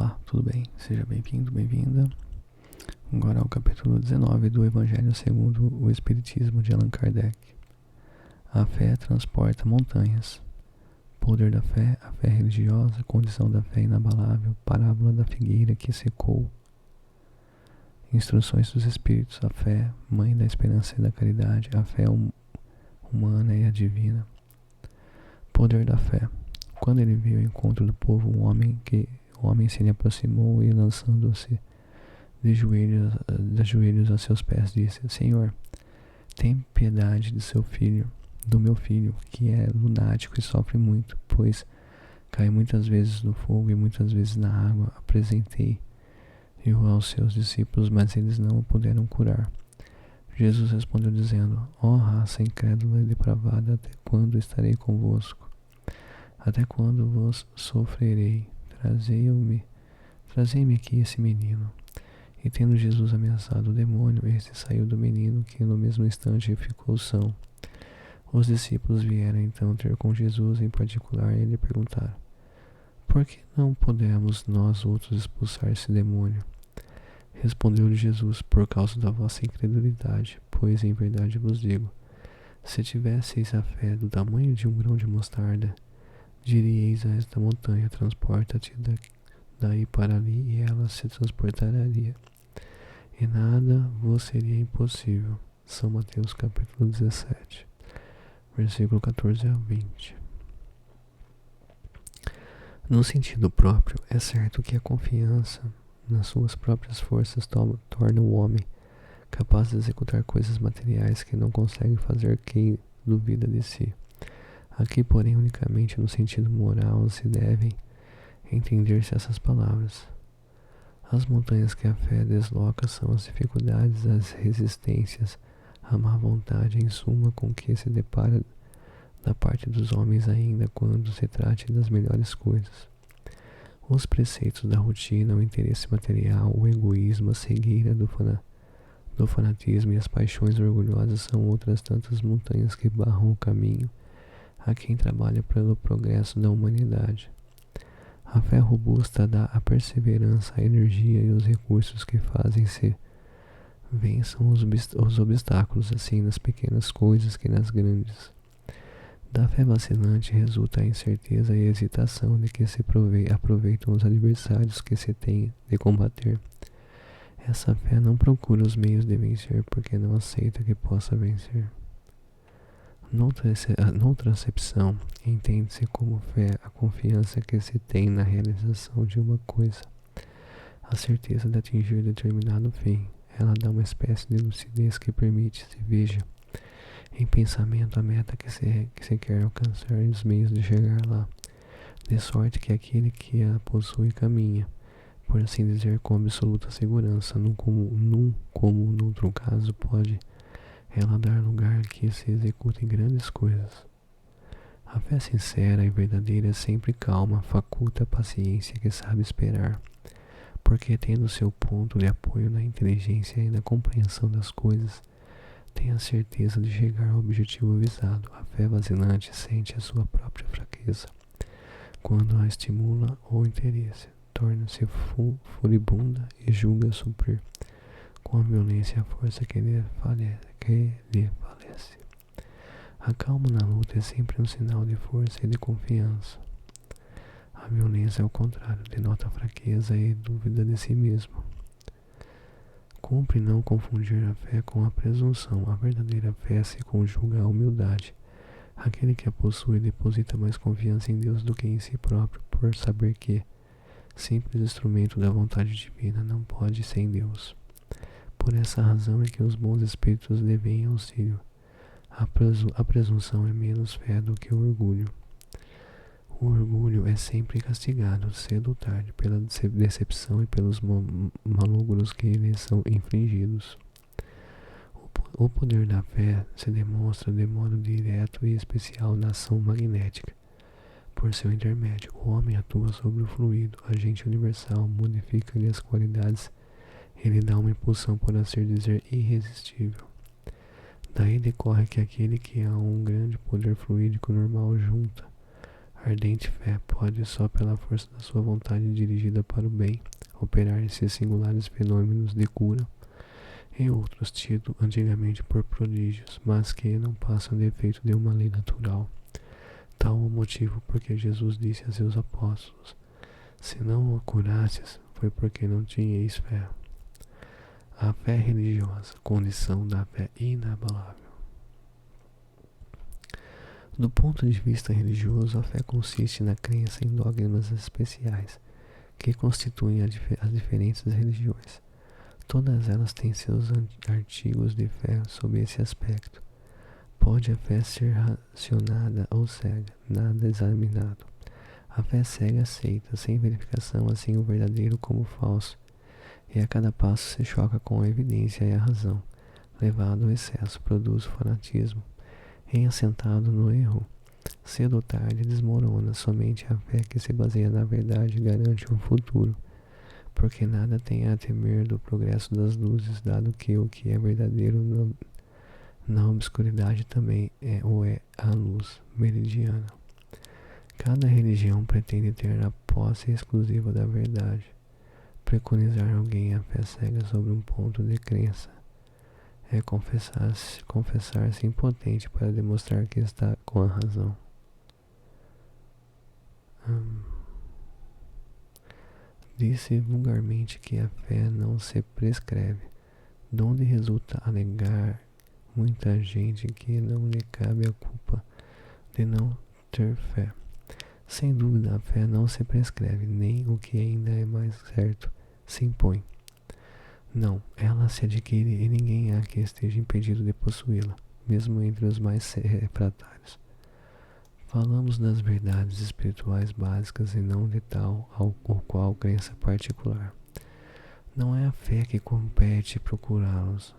Olá, tudo bem? Seja bem-vindo, bem-vinda. Agora ao capítulo 19 do Evangelho segundo o Espiritismo de Allan Kardec. A fé transporta montanhas. Poder da fé, a fé religiosa, condição da fé inabalável, parábola da figueira que secou. Instruções dos Espíritos, a fé, mãe da esperança e da caridade, a fé humana e a divina. Poder da fé. Quando ele viu o encontro do povo, o homem se lhe aproximou e, lançando-se de joelhos a seus pés, disse: Senhor, tem piedade do meu filho, que é lunático e sofre muito, pois cai muitas vezes no fogo e muitas vezes na água. Apresentei-o aos seus discípulos, mas eles não o puderam curar. Jesus respondeu dizendo: Ó raça incrédula e depravada, até quando estarei convosco? Até quando vos sofrerei? Trazei-me aqui esse menino. E tendo Jesus ameaçado o demônio, este saiu do menino, que no mesmo instante ficou são. Os discípulos vieram então ter com Jesus em particular e lhe perguntaram: Por que não podemos nós outros expulsar esse demônio? Respondeu-lhe Jesus: Por causa da vossa incredulidade, pois em verdade vos digo, se tivesseis a fé do tamanho de um grão de mostarda, diríeis a esta montanha: transporta-te daí para ali, e ela se transportaria, e nada vos seria impossível. São Mateus capítulo 17, versículo 14 a 20. No sentido próprio, é certo que a confiança nas suas próprias forças torna o homem capaz de executar coisas materiais que não consegue fazer quem duvida de si. Aqui, porém, unicamente no sentido moral se devem entender-se essas palavras. As montanhas que a fé desloca são as dificuldades, as resistências, a má vontade, em suma, com que se depara da parte dos homens ainda quando se trate das melhores coisas. Os preceitos da rotina, o interesse material, o egoísmo, a cegueira do fanatismo e as paixões orgulhosas são outras tantas montanhas que barram o caminho a quem trabalha pelo progresso da humanidade. A fé robusta dá a perseverança, a energia e os recursos que fazem-se vençam os obstáculos, assim nas pequenas coisas que nas grandes. Da fé vacilante resulta a incerteza e a hesitação de que se aproveitam os adversários que se tem de combater. Essa fé não procura os meios de vencer, porque não aceita que possa vencer. Noutra acepção, entende-se como fé a confiança que se tem na realização de uma coisa, a certeza de atingir determinado fim. Ela dá uma espécie de lucidez que permite se veja em pensamento a meta que se quer alcançar e os meios de chegar lá, de sorte que aquele que a possui caminha, por assim dizer, com absoluta segurança, num como noutro caso pode ela dar lugar que se executem grandes coisas. A fé sincera e verdadeira é sempre calma, faculta a paciência que sabe esperar, porque tendo seu ponto de apoio na inteligência e na compreensão das coisas, tem a certeza de chegar ao objetivo visado. A fé vacilante sente a sua própria fraqueza quando a estimula o interesse, torna-se furibunda e julga suprir com a violência a força que lhe falece. A calma na luta é sempre um sinal de força e de confiança. A violência, ao contrário, denota fraqueza e dúvida de si mesmo. Cumpre não confundir a fé com a presunção. A verdadeira fé se conjuga à humildade. Aquele que a possui deposita mais confiança em Deus do que em si próprio, por saber que, simples instrumento da vontade divina, não pode sem Deus. Por essa razão é que os bons espíritos lhe vêm auxílio. A presunção é menos fé do que o orgulho. O orgulho é sempre castigado, cedo ou tarde, pela decepção e pelos malogros que lhe são infligidos. O poder da fé se demonstra de modo direto e especial na ação magnética. Por seu intermédio, o homem atua sobre o fluido, agente universal, modifica-lhe as qualidades. Ele dá uma impulsão, por assim dizer, irresistível. Daí decorre que aquele que há um grande poder fluídico normal junta A ardente fé pode, só pela força da sua vontade dirigida para o bem, operar esses singulares fenômenos de cura, e outros tidos antigamente por prodígios, mas que não passam de efeito de uma lei natural. Tal o motivo porque Jesus disse a seus apóstolos: se não o curastes, foi porque não tinhais fé. A fé religiosa, condição da fé inabalável. Do ponto de vista religioso, a fé consiste na crença em dogmas especiais, que constituem as diferentes religiões. Todas elas têm seus artigos de fé sob esse aspecto. Pode a fé ser racionada ou cega, nada examinado. A fé cega aceita, sem verificação, assim o verdadeiro como o falso, e a cada passo se choca com a evidência e a razão. Levado ao excesso, produz o fanatismo. Em assentado no erro, cedo ou tarde desmorona. Somente a fé que se baseia na verdade garante um futuro, porque nada tem a temer do progresso das luzes, dado que o que é verdadeiro na obscuridade também é a luz meridiana. Cada religião pretende ter a posse exclusiva da verdade. Preconizar alguém a fé cega sobre um ponto de crença é confessar-se impotente para demonstrar que está com a razão. Disse vulgarmente que a fé não se prescreve, donde resulta alegar muita gente que não lhe cabe a culpa de não ter fé. Sem dúvida, a fé não se prescreve, nem o que ainda é mais certo, se impõe. Não, ela se adquire e ninguém há que esteja impedido de possuí-la, mesmo entre os mais refratários. Falamos das verdades espirituais básicas e não de tal ao qual crença particular. Não é a fé que compete procurá-los,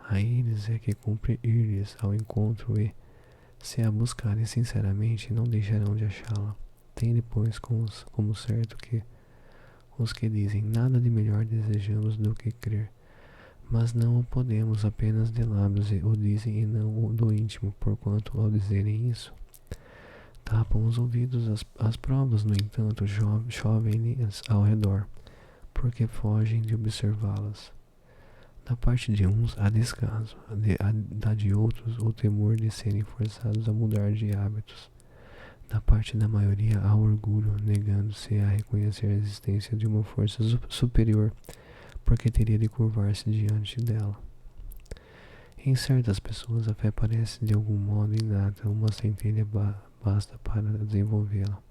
a eles é que cumpre ir-lhes ao encontro e, se a buscarem sinceramente, não deixarão de achá-la. Tende, pois, como certo que os que dizem nada de melhor desejamos do que crer, mas não o podemos apenas de lábios, o dizem e não o do íntimo, porquanto ao dizerem isso, tapam os ouvidos às provas, no entanto, chovem-lhes ao redor, porque fogem de observá-las. Da parte de uns há descaso, da de outros o temor de serem forçados a mudar de hábitos. Da parte da maioria há orgulho, negando-se a reconhecer a existência de uma força superior, porque teria de curvar-se diante dela. Em certas pessoas a fé parece de algum modo inata, uma centelha basta para desenvolvê-la.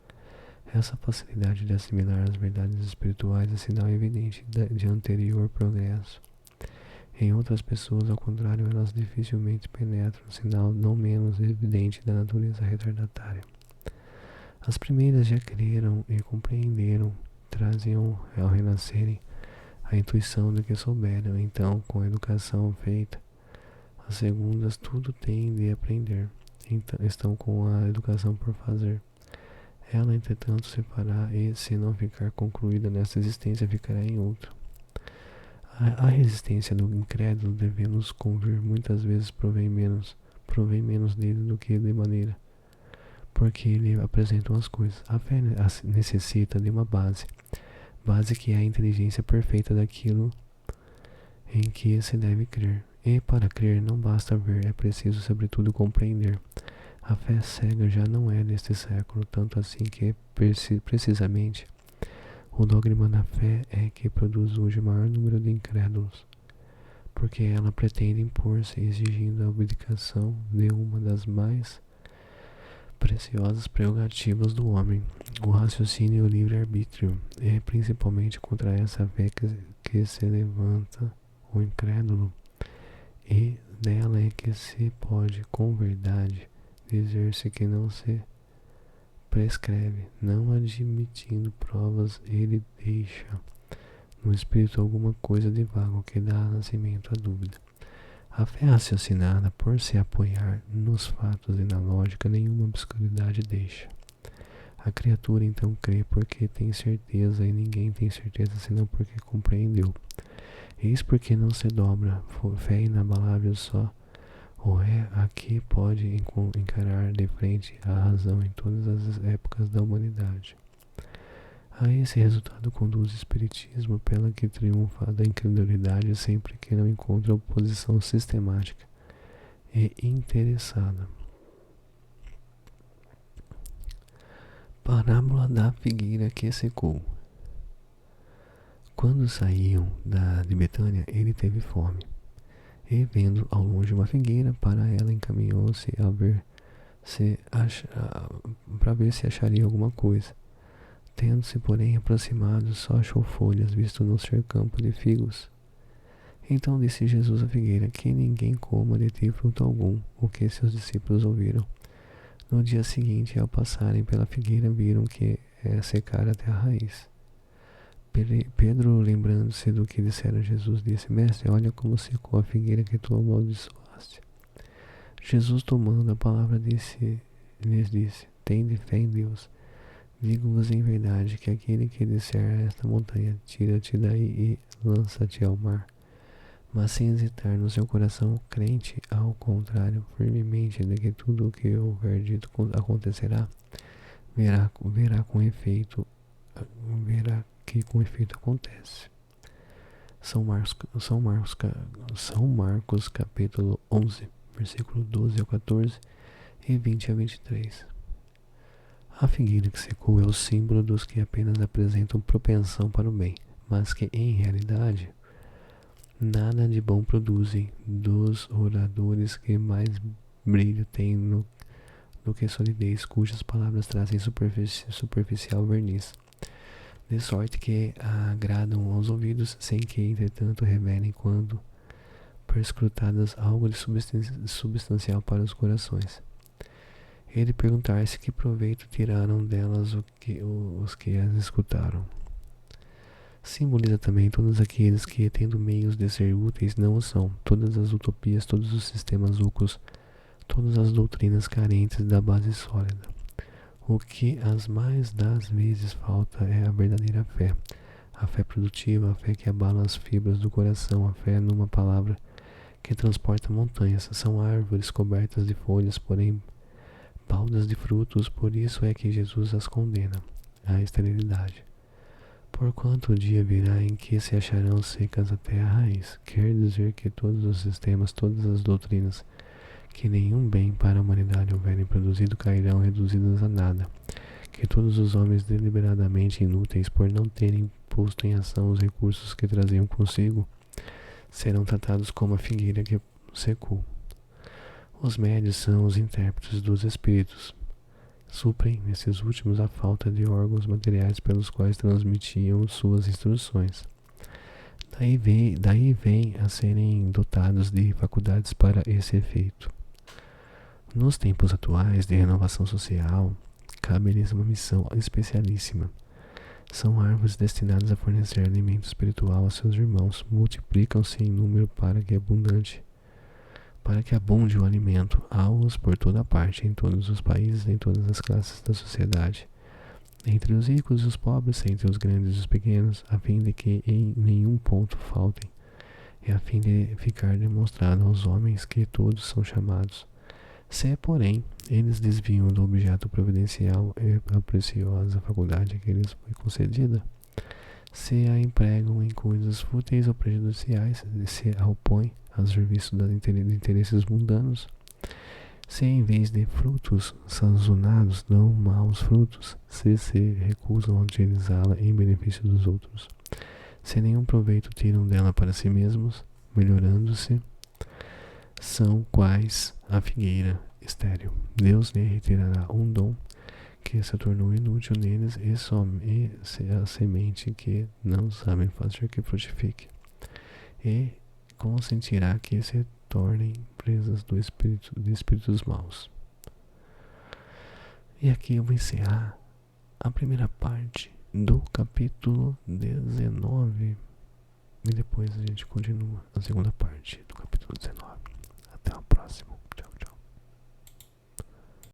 Essa facilidade de assimilar as verdades espirituais é sinal evidente de anterior progresso. Em outras pessoas, ao contrário, elas dificilmente penetram, sinal não menos evidente da natureza retardatária. As primeiras já creram e compreenderam, traziam ao renascerem a intuição do que souberam, então, com a educação feita. As segundas tudo têm de aprender, então, estão com a educação por fazer. Ela, entretanto, se fará e, se não ficar concluída nesta existência, ficará em outra. A resistência do incrédulo, devemos convir, muitas vezes provém menos dele do que de maneira, porque ele apresentam as coisas. A fé necessita de uma base que é a inteligência perfeita daquilo em que se deve crer. E para crer não basta ver, é preciso sobretudo compreender. A fé cega já não é deste século, tanto assim que precisamente o dogma da fé é que produz hoje o maior número de incrédulos, porque ela pretende impor-se exigindo a abdicação de uma das mais preciosas prerrogativas do homem, o raciocínio e o livre-arbítrio, e principalmente contra essa fé que se levanta o incrédulo, e dela é que se pode, com verdade, dizer-se que não se prescreve. Não admitindo provas, ele deixa no espírito alguma coisa de vago que dá nascimento à dúvida. A fé raciocinada, por se apoiar nos fatos e na lógica, nenhuma obscuridade deixa. A criatura então crê porque tem certeza, e ninguém tem certeza senão porque compreendeu. Eis porque não se dobra, fé inabalável só ou é a que pode encarar de frente a razão em todas as épocas da humanidade. A esse resultado conduz o espiritismo, pela que triunfa da incredulidade sempre que não encontra oposição sistemática e interessada. Parábola da figueira que secou. Quando saíam de Betânia, ele teve fome, e vendo ao longe uma figueira, para ela encaminhou-se para ver se acharia alguma coisa. Tendo-se, porém, aproximado, só achou folhas, visto não ser campo de figos. Então disse Jesus à figueira: que ninguém coma de ti fruto algum. O que seus discípulos ouviram. No dia seguinte, ao passarem pela figueira, viram que secara até a raiz. Pedro, lembrando-se do que dissera Jesus, disse: Mestre, olha como secou a figueira que tu amaldiçoaste. Jesus, tomando a palavra, lhes disse: Tende fé em Deus. Digo-vos em verdade que aquele que disser a esta montanha: tira-te daí e lança-te ao mar, mas sem hesitar no seu coração, crente ao contrário, firmemente de que tudo o que houver dito acontecerá, verá que com efeito acontece. São Marcos capítulo 11, versículo 12 a 14 e 20 a 23. A figueira que secou é o símbolo dos que apenas apresentam propensão para o bem, mas que em realidade nada de bom produzem, dos oradores que mais brilho têm do que solidez, cujas palavras trazem superficial verniz, de sorte que agradam aos ouvidos, sem que, entretanto, revelem, quando perscrutadas, algo de substancial para os corações. Ele perguntar-se que proveito tiraram delas os que as escutaram. Simboliza também todos aqueles que, tendo meios de ser úteis, não o são, todas as utopias, todos os sistemas ocos, todas as doutrinas carentes da base sólida. O que as mais das vezes falta é a verdadeira fé, a fé produtiva, a fé que abala as fibras do coração, a fé, numa palavra, que transporta montanhas. São árvores cobertas de folhas, porém baldas de frutos, por isso é que Jesus as condena à esterilidade. Porquanto o dia virá em que se acharão secas até a raiz, quer dizer que todos os sistemas, todas as doutrinas, que nenhum bem para a humanidade houverem produzido, cairão reduzidas a nada, que todos os homens deliberadamente inúteis, por não terem posto em ação os recursos que traziam consigo, serão tratados como a figueira que secou. Os médios são os intérpretes dos espíritos. Suprem, nesses últimos, a falta de órgãos materiais pelos quais transmitiam suas instruções. Daí vem a serem dotados de faculdades para esse efeito. Nos tempos atuais de renovação social, cabe-lhes uma missão especialíssima. São árvores destinadas a fornecer alimento espiritual a seus irmãos, multiplicam-se em número para que abunde o alimento aos por toda parte, em todos os países, em todas as classes da sociedade, entre os ricos e os pobres, entre os grandes e os pequenos, a fim de que em nenhum ponto faltem, e a fim de ficar demonstrado aos homens que todos são chamados. Se, porém, eles desviam do objeto providencial e a preciosa faculdade que lhes foi concedida, se a empregam em coisas fúteis ou prejudiciais, se a opõem a serviço de interesses mundanos, se em vez de frutos sanzonados dão maus frutos, se recusam a utilizá-la em benefício dos outros, se nenhum proveito tiram dela para si mesmos, melhorando-se, são quais a figueira estéril. Deus lhe retirará um dom que se tornou inútil neles e a semente que não sabem fazer que frutifique, e consentirá que se tornem presas de espíritos maus. E aqui eu vou encerrar a primeira parte do capítulo 19 e depois a gente continua a segunda parte do capítulo 19. Até a próxima. Tchau.